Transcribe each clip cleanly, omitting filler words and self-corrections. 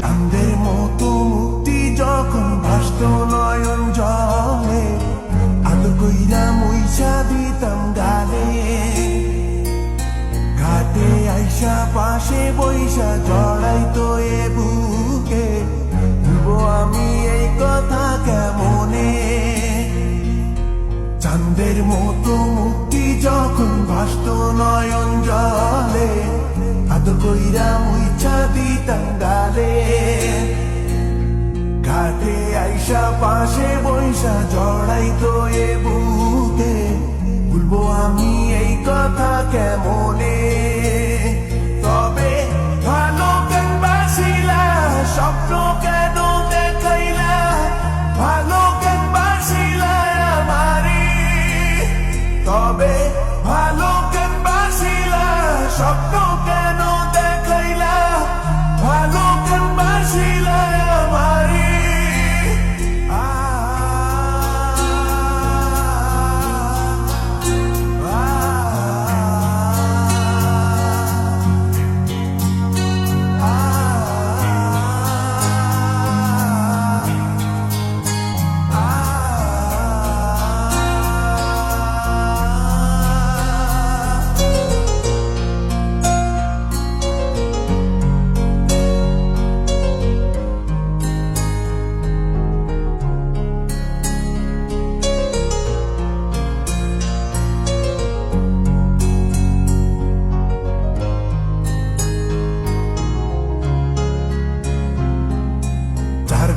চাঁদের মতো মুক্তি যখন ভাসত নয়ন জলে, আদর কইরা মুইসা দিতাম গালে। ঘাটে আইসা পাশে বইসা জড়াইতো এ বুকে, ভুলবো আমি এই কথা কেমনে। চাঁদের মতো মুক্তি যখন ভাসত নয়ন জলে, আদর কইরা মুইছা দিতাম গালে। ঘাটে আইসা পাশে বইসা জড়াইতো এ বুকে, ভুলবো আমি এই কথা কেমনে। তবে ভালো কেন বাসিলা, স্বপ্ন কেন দেখাইলা, ভালো কেন বাসিলা আমারে। তবে ভালো কেন বাসিলা, স্বপ্ন কেন দেখাইলা, ভালো কেন বাসিলা আমারে।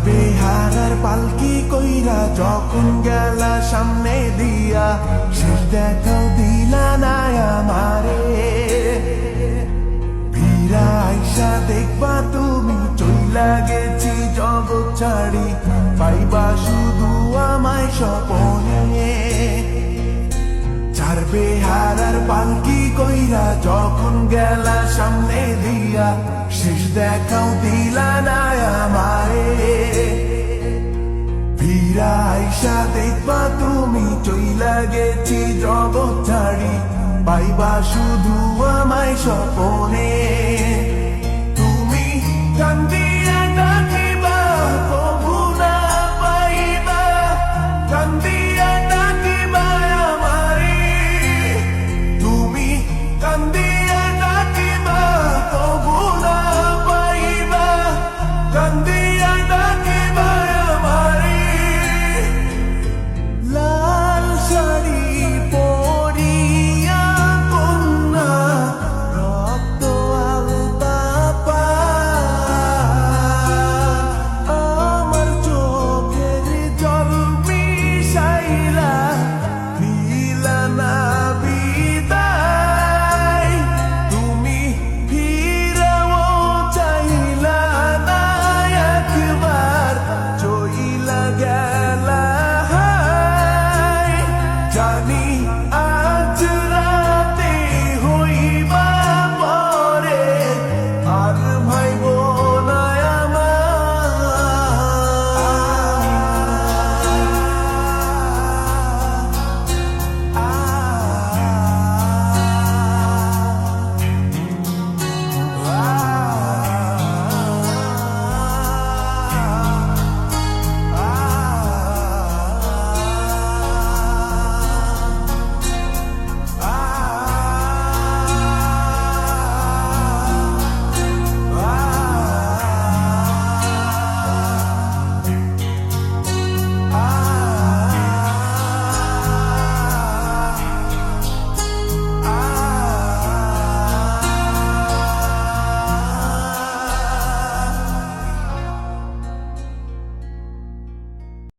বেহারার পালকি কইরা যখন গেলা সামনে দিয়া, শেষ দেখাও দিলা না আমারে। ফিরা আইসা দেখবা তুমি চইলা গেছি জগৎ ছাড়ি, পাইবা শুধু আমায় স্বপনে। চার বেহারার পালকি কইরা যখন গেলা সামনে দিয়া, শেষ দেখাও দিলা না আমারে। ফিরা আইসা দেখবা তুমি চইলা গেছি জগৎ ছাড়ি, পাইবা শুধু আমায় স্বপনে। তুমি কান্দিয়া ডাকিবা কবু না পাইবা, কান্দিয়া ডাকিবা আমারে। তুমি কান্দিয়া ডাকিবা কবু না পাইবা, কান্দি